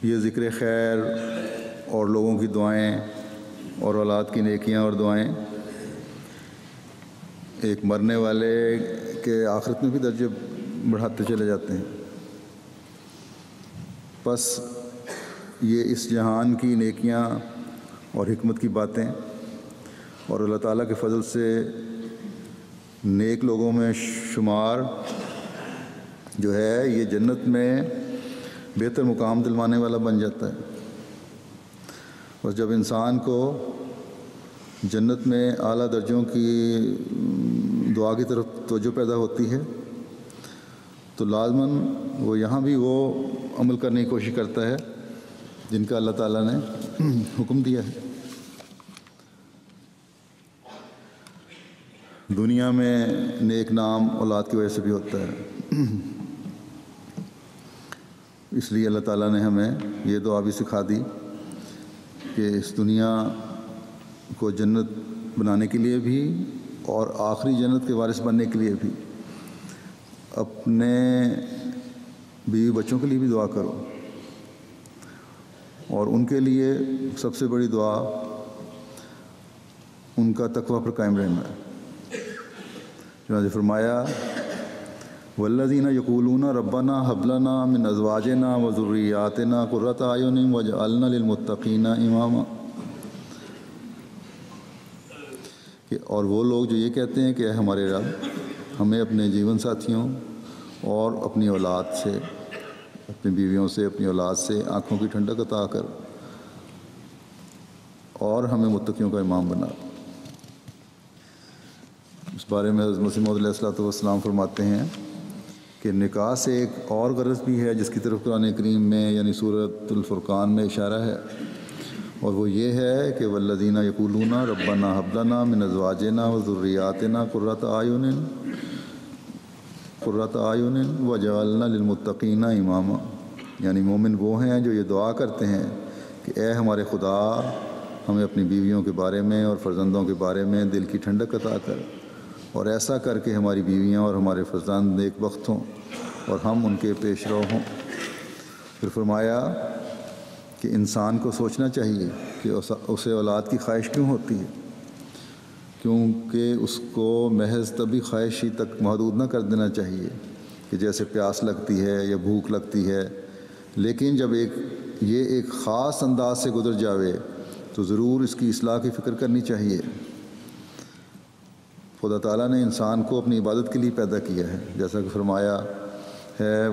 یہ ذکر خیر اور لوگوں کی دعائیں اور اولاد کی نیکیاں اور دعائیں ایک مرنے والے کے آخرت میں بھی درجے بڑھاتے چلے جاتے ہیں۔ بس یہ اس جہان کی نیکیاں اور حکمت کی باتیں اور اللہ تعالیٰ کے فضل سے نیک لوگوں میں شمار جو ہے، یہ جنت میں بہتر مقام دلوانے والا بن جاتا ہے۔ اور جب انسان کو جنت میں اعلیٰ درجوں کی دعا کی طرف توجہ پیدا ہوتی ہے تو لازماً وہ یہاں بھی وہ عمل کرنے کی کوشش کرتا ہے جن کا اللہ تعالیٰ نے حکم دیا ہے۔ دنیا میں نیک نام اولاد کی وجہ سے بھی ہوتا ہے، اس لیے اللہ تعالیٰ نے ہمیں یہ دعا بھی سکھا دی کہ اس دنیا کو جنت بنانے کے لیے بھی اور آخری جنت کے وارث بننے کے لیے بھی اپنے بیوی بچوں کے لیے بھی دعا کرو، اور ان کے لیے سب سے بڑی دعا ان کا تقویٰ پر قائم رہنا ہے۔ چنانچہ فرمایا والذین یقولون ربنا هب لنا من ازواجنا وذریاتنا قرۃ اعین واجعلنا للمتقین اماما، کہ اور وہ لوگ جو یہ کہتے ہیں کہ اے ہمارے رب ہمیں اپنے جیون ساتھیوں اور اپنی اولاد سے، اپنی بیویوں سے، اپنی اولاد سے آنکھوں کی ٹھنڈک عطا کر اور ہمیں متقیوں کا امام بنا۔ اس بارے میں حضرت مسیح موعود علیہ السلام فرماتے ہیں کہ نکاح سے ایک اور غرض بھی ہے جس کی طرف قرآن کریم میں یعنی سورۃ الفرقان میں اشارہ ہے، اور وہ یہ ہے کہ والذین یقولون ربنا هب لنا من ازواجنا وذریاتنا قرۃ اعین واجعلنا للمتقین اماما، یعنی مومن وہ ہیں جو یہ دعا کرتے ہیں کہ اے ہمارے خدا ہمیں اپنی بیویوں کے بارے میں اور فرزندوں کے بارے میں دل کی ٹھنڈک عطا کر، اور ایسا کر کے ہماری بیویاں اور ہمارے فرزند نیک بخت ہوں اور ہم ان کے پیش رو ہوں۔ پھر فرمایا کہ انسان کو سوچنا چاہیے کہ اسے اولاد کی خواہش کیوں ہوتی ہے، کیونکہ اس کو محض طبی خواہش ہی تک محدود نہ کر دینا چاہیے کہ جیسے پیاس لگتی ہے یا بھوک لگتی ہے، لیکن جب یہ ایک خاص انداز سے گزر جاوے تو ضرور اس کی اصلاح کی فکر کرنی چاہیے۔ خدا تعالیٰ نے انسان کو اپنی عبادت کے لیے پیدا کیا ہے، جیسا کہ فرمایا ہے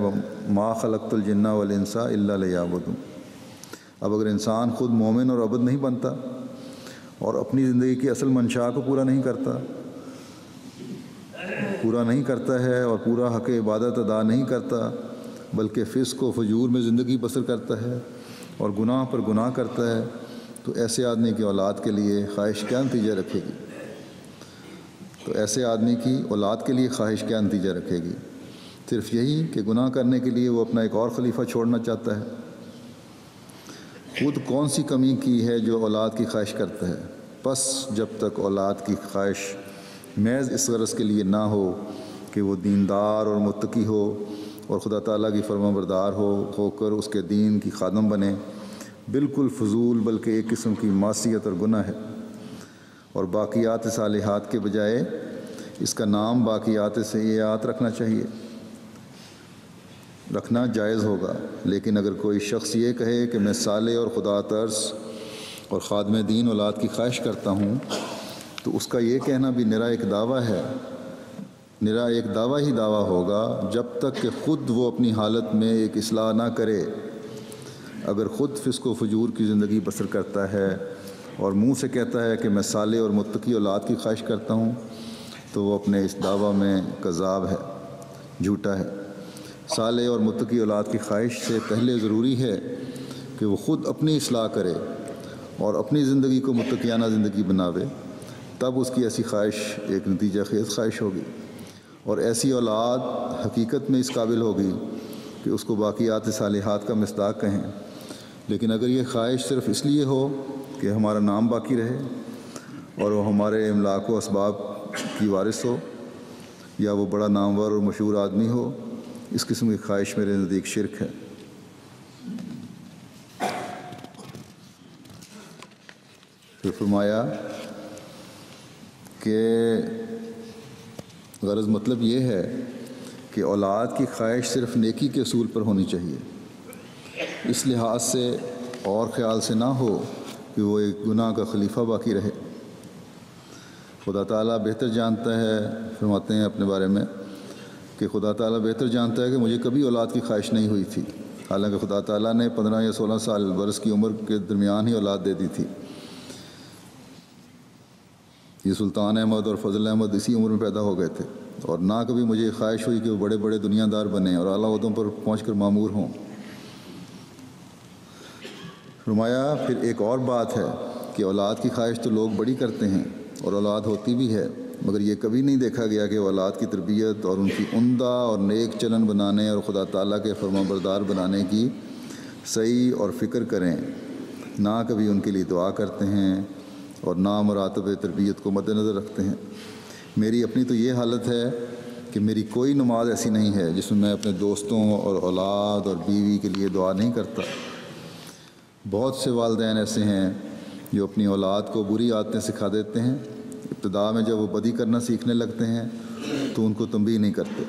ما خلقت الجن والانس الا لیعبدون۔ اب اگر انسان خود مومن اور عبد نہیں بنتا اور اپنی زندگی کی اصل منشا کو پورا نہیں کرتا ہے اور پورا حق عبادت ادا نہیں کرتا، بلکہ فسق و فجور میں زندگی بسر کرتا ہے اور گناہ پر گناہ کرتا ہے، تو ایسے آدمی کی اولاد کے لیے خواہش کیا نتیجہ رکھے گی؟ صرف یہی کہ گناہ کرنے کے لیے وہ اپنا ایک اور خلیفہ چھوڑنا چاہتا ہے۔ خود کون سی کمی کی ہے جو اولاد کی خواہش کرتا ہے؟ بس جب تک اولاد کی خواہش محض اس غرض کے لیے نہ ہو کہ وہ دیندار اور متقی ہو اور خدا تعالیٰ کی فرما بردار ہو کر اس کے دین کی خادم بنے، بالکل فضول بلکہ ایک قسم کی معصیت اور گناہ ہے، اور باقیات صالحات کے بجائے اس کا نام باقیات سیئات رکھنا جائز ہوگا۔ لیکن اگر کوئی شخص یہ کہے کہ میں صالح اور خدا ترس اور خادم دین اولاد کی خواہش کرتا ہوں، تو اس کا یہ کہنا بھی نرا ایک دعویٰ ہی دعویٰ ہوگا جب تک کہ خود وہ اپنی حالت میں ایک اصلاح نہ کرے۔ اگر خود فسق و فجور کی زندگی بسر کرتا ہے اور منہ سے کہتا ہے کہ میں صالح اور متقی اولاد کی خواہش کرتا ہوں، تو وہ اپنے اس دعویٰ میں کذاب ہے، جھوٹا ہے۔ صالح اور متقی اولاد کی خواہش سے پہلے ضروری ہے کہ وہ خود اپنی اصلاح کرے اور اپنی زندگی کو متقیانہ زندگی بناوے، تب اس کی ایسی خواہش ایک نتیجہ خیز خواہش ہوگی، اور ایسی اولاد حقیقت میں اس قابل ہوگی کہ اس کو باقیات صالحات کا مصداق کہیں۔ لیکن اگر یہ خواہش صرف اس لیے ہو کہ ہمارا نام باقی رہے اور وہ ہمارے املاک و اسباب کی وارث ہو، یا وہ بڑا نامور اور مشہور آدمی ہو، اس قسم کی خواہش میرے نزدیک شرک ہے۔ پھر فرمایا کہ غرض مطلب یہ ہے کہ اولاد کی خواہش صرف نیکی کے اصول پر ہونی چاہیے، اس لحاظ سے اور خیال سے نہ ہو کہ وہ ایک گناہ کا خلیفہ باقی رہے۔ خدا تعالیٰ بہتر جانتا ہے، فرماتے ہیں اپنے بارے میں کہ خدا تعالیٰ بہتر جانتا ہے کہ مجھے کبھی اولاد کی خواہش نہیں ہوئی تھی، حالانکہ خدا تعالیٰ نے 15 یا 16 سال برس کی عمر کے درمیان ہی اولاد دے دی تھی۔ یہ سلطان احمد اور فضل احمد اسی عمر میں پیدا ہو گئے تھے، اور نہ کبھی مجھے خواہش ہوئی کہ وہ بڑے بڑے دنیا دار بنیں اور اعلیٰ عہدوں پر پہنچ کر مامور ہوں۔ فرمایا پھر ایک اور بات ہے کہ اولاد کی خواہش تو لوگ بڑی کرتے ہیں اور اولاد ہوتی بھی ہے، مگر یہ کبھی نہیں دیکھا گیا کہ اولاد کی تربیت اور ان کی عمدہ اور نیک چلن بنانے اور خدا تعالیٰ کے فرما بردار بنانے کی صحیح اور فکر کریں، نہ کبھی ان کے لیے دعا کرتے ہیں اور نہ مراتب تربیت کو مد نظر رکھتے ہیں۔ میری اپنی تو یہ حالت ہے کہ میری کوئی نماز ایسی نہیں ہے جس میں اپنے دوستوں اور اولاد اور بیوی کے لیے دعا نہیں کرتا۔ بہت سے والدین ایسے ہیں جو اپنی اولاد کو بری عادتیں سکھا دیتے ہیں، ابتدا میں جب وہ بدی کرنا سیکھنے لگتے ہیں تو ان کو تنبیہ نہیں کرتے،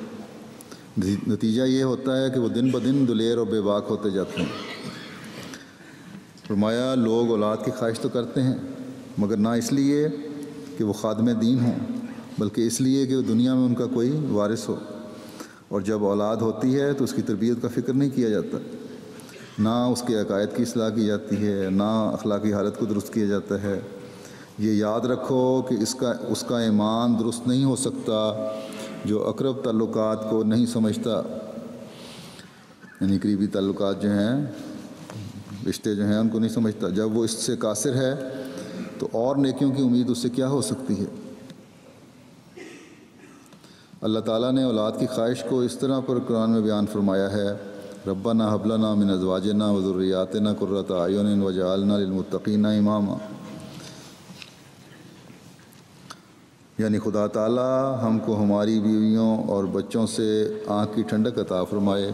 نتیجہ یہ ہوتا ہے کہ وہ دن بدن دلیر اور بے باک ہوتے جاتے ہیں۔ فرمایا لوگ اولاد کی خواہش تو کرتے ہیں، مگر نہ اس لیے کہ وہ خادم دین ہوں، بلکہ اس لیے کہ وہ دنیا میں ان کا کوئی وارث ہو، اور جب اولاد ہوتی ہے تو اس کی تربیت کا فکر نہیں کیا جاتا، نہ اس کے عقائد کی اصلاح کی جاتی ہے، نہ اخلاقی حالت کو درست کیا جاتا ہے۔ یہ یاد رکھو کہ اس کا ایمان درست نہیں ہو سکتا جو اقرب تعلقات کو نہیں سمجھتا، یعنی قریبی تعلقات جو ہیں، رشتے جو ہیں، ان کو نہیں سمجھتا۔ جب وہ اس سے قاصر ہے تو اور نیکیوں کی امید اس سے کیا ہو سکتی ہے؟ اللہ تعالیٰ نے اولاد کی خواہش کو اس طرح پر قرآن میں بیان فرمایا ہے، ربنا هب لنا من ازواجنا وذریاتنا قرۃ اعین وجعلنا للمتقین اماما، یعنی خدا تعالیٰ ہم کو ہماری بیویوں اور بچوں سے آنکھ کی ٹھنڈک عطا فرمائے،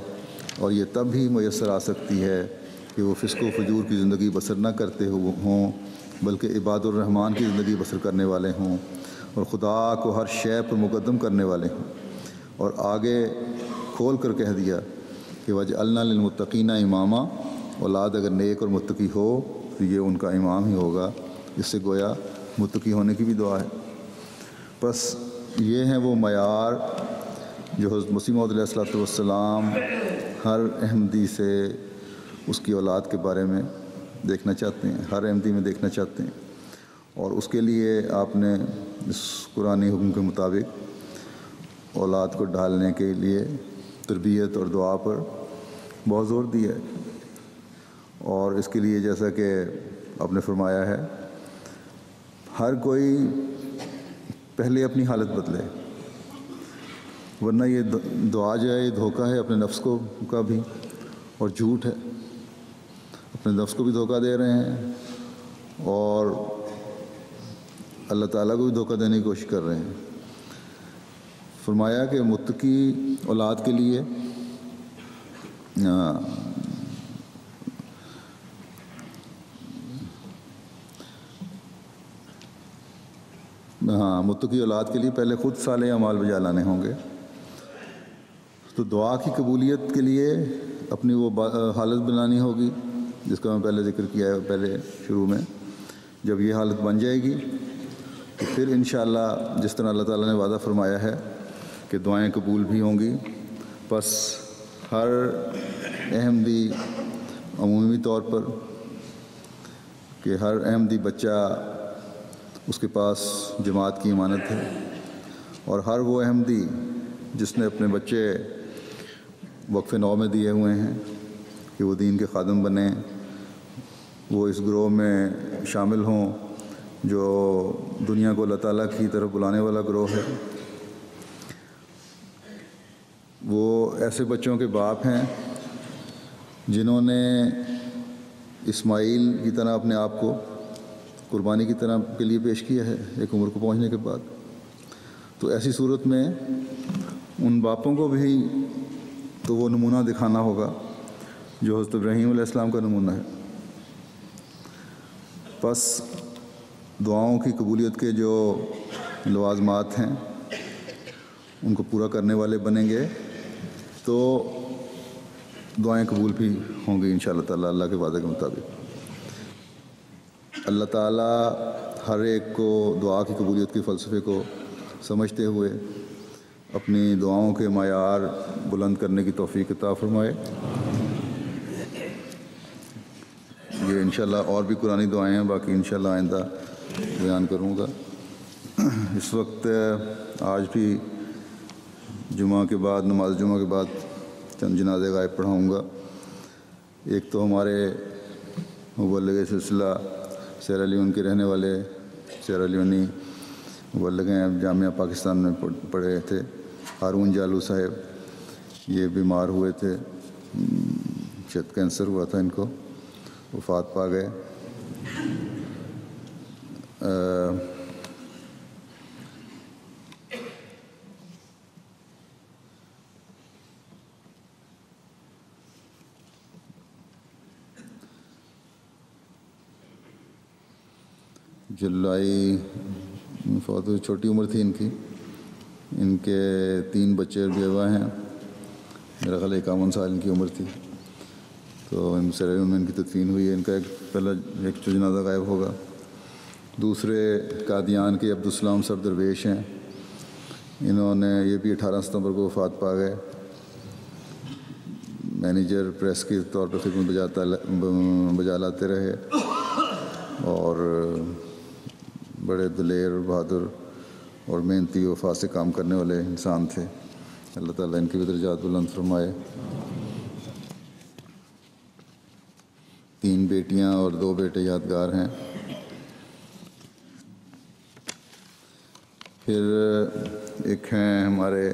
اور یہ تب ہی میسر آ سکتی ہے کہ وہ فسق و فجور کی زندگی بسر نہ کرتے ہوں، بلکہ عباد الرحمن کی زندگی بسر کرنے والے ہوں اور خدا کو ہر شے پر مقدم کرنے والے ہوں۔ اور آگے کھول کر کہہ دیا کہ وجعلنا للمتقین اماما، اولاد اگر نیک اور متقی ہو تو یہ ان کا امام ہی ہوگا، اس سے گویا متقی ہونے کی بھی دعا ہے۔ بس یہ ہیں وہ معیار جو حضرت مسیح موعود علیہ الصلوۃ والسلام ہر احمدی سے اس کی اولاد کے بارے میں دیکھنا چاہتے ہیں، ہر احمدی میں دیکھنا چاہتے ہیں، اور اس کے لیے آپ نے اس قرآنی حکم کے مطابق اولاد کو ڈھالنے کے لیے تربیت اور دعا پر بہت زور دیا ہے۔ اور اس کے لیے جیسا کہ آپ نے فرمایا ہے، ہر کوئی پہلے اپنی حالت بدلے، ورنہ یہ دعا جو ہے یہ دھوکہ ہے اپنے نفس کو کا بھی، اور جھوٹ ہے، اپنے نفس کو بھی دھوکہ دے رہے ہیں اور اللہ تعالیٰ کو بھی دھوکہ دینے کی کوشش کر رہے ہیں۔ فرمایا کہ متقی اولاد کے لیے متقی اولاد کے لیے پہلے خود صالح اعمال بجا لانے ہوں گے۔ تو دعا کی قبولیت کے لیے اپنی وہ حالت بنانی ہوگی جس کا میں پہلے ذکر کیا ہے پہلے شروع میں۔ جب یہ حالت بن جائے گی تو پھر انشاءاللہ جس طرح اللہ تعالیٰ نے وعدہ فرمایا ہے کہ دعائیں قبول بھی ہوں گی، بس ہر احمدی عمومی طور پر کہ ہر احمدی بچہ اس کے پاس جماعت کی امانت ہے، اور ہر وہ احمدی جس نے اپنے بچے وقف نو میں دیے ہوئے ہیں کہ وہ دین کے خادم بنیں، وہ اس گروہ میں شامل ہوں جو دنیا کو اللہ تعالیٰ کی طرف بلانے والا گروہ ہے۔ وہ ایسے بچوں کے باپ ہیں جنہوں نے اسماعیل کی طرح اپنے آپ کو قربانی کی طرح کے لیے پیش کیا ہے ایک عمر کو پہنچنے کے بعد۔ تو ایسی صورت میں ان باپوں کو بھی تو وہ نمونہ دکھانا ہوگا جو حضرت ابراہیم علیہ السلام کا نمونہ ہے۔ پس دعاؤں کی قبولیت کے جو لوازمات ہیں ان کو پورا کرنے والے بنیں گے تو دعائیں قبول بھی ہوں گی انشاءاللہ تعالیٰ اللہ کے وعدے کے مطابق۔ اللہ تعالیٰ ہر ایک کو دعا کی قبولیت کے فلسفے کو سمجھتے ہوئے اپنی دعاؤں کے معیار بلند کرنے کی توفیق عطا فرمائے۔ یہ انشاءاللہ اور بھی قرآنی دعائیں ہیں، باقی انشاءاللہ آئندہ بیان کروں گا۔ اس وقت آج بھی جمعہ کے بعد، نماز جمعہ کے بعد چند جنازے غائب پڑھاؤں گا۔ ایک تو ہمارے مبلغ سلسلہ سیرا لیون کے رہنے والے سیرا لیونی مبلغ ہیں، جامعہ پاکستان میں پڑھے تھے، ہارون جالو صاحب۔ یہ بیمار ہوئے تھے، شاید کینسر ہوا تھا ان کو، وفات پا گئے۔ جولائی فوت ہوئی، چھوٹی عمر تھی ان کی۔ ان کے 3 بچے اور بیوہ ہیں، میرا خیال 51 سال ان کی عمر تھی۔ تو ان سیرا میں ان کی تدفین ہوئی ہے۔ ان کا پہلا ایک جنازہ غائب ہوگا۔ دوسرے قادیان کے عبدالسلام صاحب درویش ہیں، انہوں نے یہ بھی 18 ستمبر کو وفات پا گئے۔ مینیجر پریس کے طور پر خدمت بجا لاتے رہے اور بڑے دلیر اور بہادر اور محنتی وفا سے کام کرنے والے انسان تھے۔ اللہ تعالیٰ ان کی بھی درجات بلند فرمائے۔ 3 بیٹیاں اور 2 بیٹے یادگار ہیں۔ پھر ایک ہیں ہمارے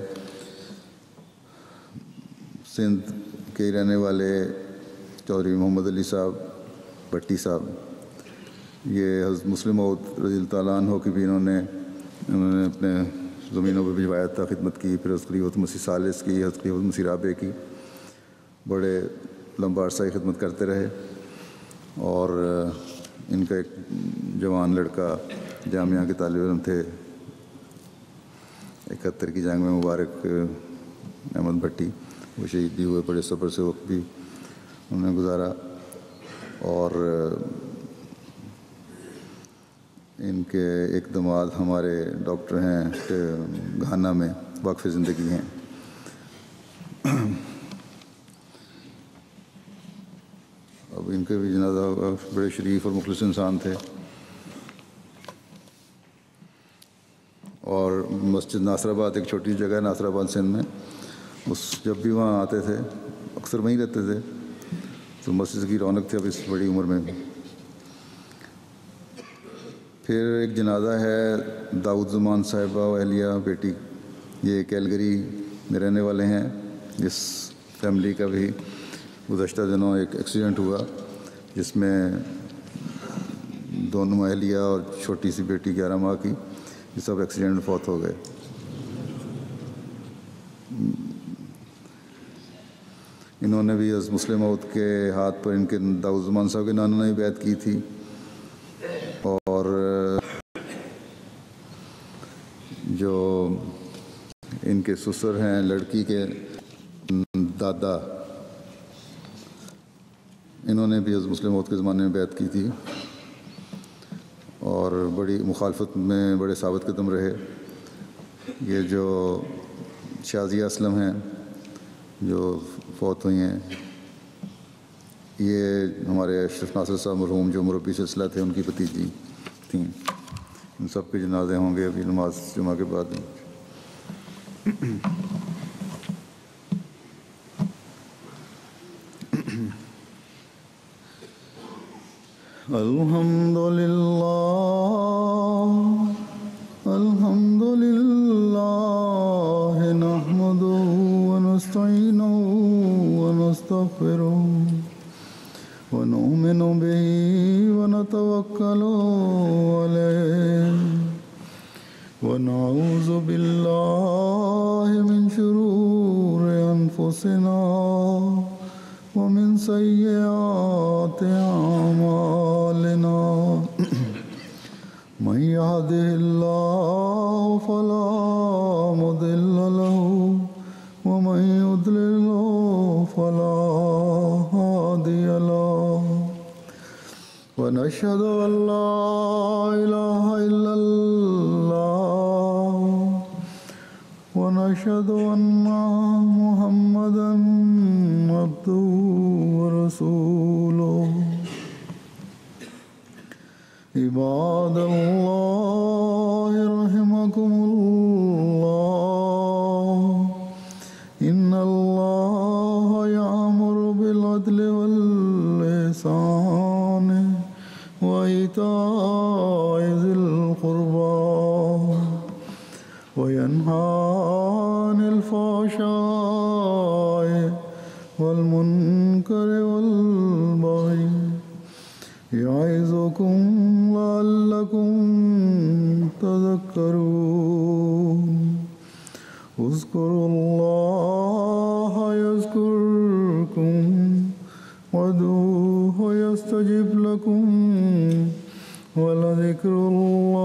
سندھ کے رہنے والے چودھری محمد علی صاحب بھٹی صاحب۔ یہ حضرت مسلم موعود رضی اللہ تعالیٰ عنہ کی بھی انہوں نے اپنے زمینوں پہ بھجوایا تھا، خدمت کی۔ پھر حضرت خلیفۃ مسیح ثالث کی، حضرت خلیفۃ مسیح رابع کی، بڑے لمبا عرصہ خدمت کرتے رہے۔ اور ان کا ایک جوان لڑکا جامعہ کے طالب علم تھے، 71 کی جنگ میں مبارک احمد بھٹی، وہ شہید بھی ہوئے، بڑے صبر سے وقت بھی انہوں نے گزارا۔ اور ان کے ایک داماد ہمارے ڈاکٹر ہیں، گھانا میں وقف زندگی ہیں۔ اب ان کے بھی جنازہ ہوگا۔ بڑے شریف اور مخلص انسان تھے۔ اور مسجد ناصر آباد ایک چھوٹی جگہ ہے ناصر آباد سندھ میں، جب بھی وہاں آتے تھے، اکثر وہیں رہتے تھے، تو مسجد کی رونق تھی اب اس بڑی عمر میں۔ پھر ایک جنازہ ہے داؤد زمان صاحبہ و اہلیہ بیٹی، یہ کیلگری میں رہنے والے ہیں۔ اس فیملی کا بھی گزشتہ دنوں ایک ایکسیڈنٹ ہوا جس میں دونوں اہلیہ اور چھوٹی سی بیٹی 11 ماہ کی، یہ سب ایکسیڈنٹ میں فوت ہو گئے۔ انہوں نے بھی حضرت مسلم موعود کے ہاتھ پر، ان کے داؤد زمان صاحب کے نانا نے بھی بیعت کی تھی۔ اور جو ان کے سسر ہیں، لڑکی کے دادا، انہوں نے بھی حضرت مسلم موعود کے زمانے میں بیعت کی تھی اور بڑی مخالفت میں بڑے ثابت قدم رہے۔ یہ جو شازیہ اسلم ہیں جو فوت ہوئی ہیں، یہ ہمارے اشرف ناصر صاحب مرحوم جو مربی سلسلہ تھے، ان کی بھتیجی تھیں۔ ان سب کے جنازے ہوں گے ابھی نماز جمعہ کے بعد۔ الحمد للہ نحمده ونستعینه ونستغفره ونؤمن به ونتوکل علیہ ونعوذ باللہ من شرور انفسنا ومن سیئات اعمالنا من يهده الله فلا مضل له ومن يضلل فلا هادي له ونشهد أن لا إله إلا الله ونشهد أن محمدا عبده ورسوله عباد الله رحمكم الله إن الله يأمر بالعدل والإحسان وإيتاء ذي القربى وينهى عن الفحشاء والمنكر والبغي يعظكم لعلكم تذكرون اذكروا الله يذكركم وادعوه يستجب لكم ولذكر الله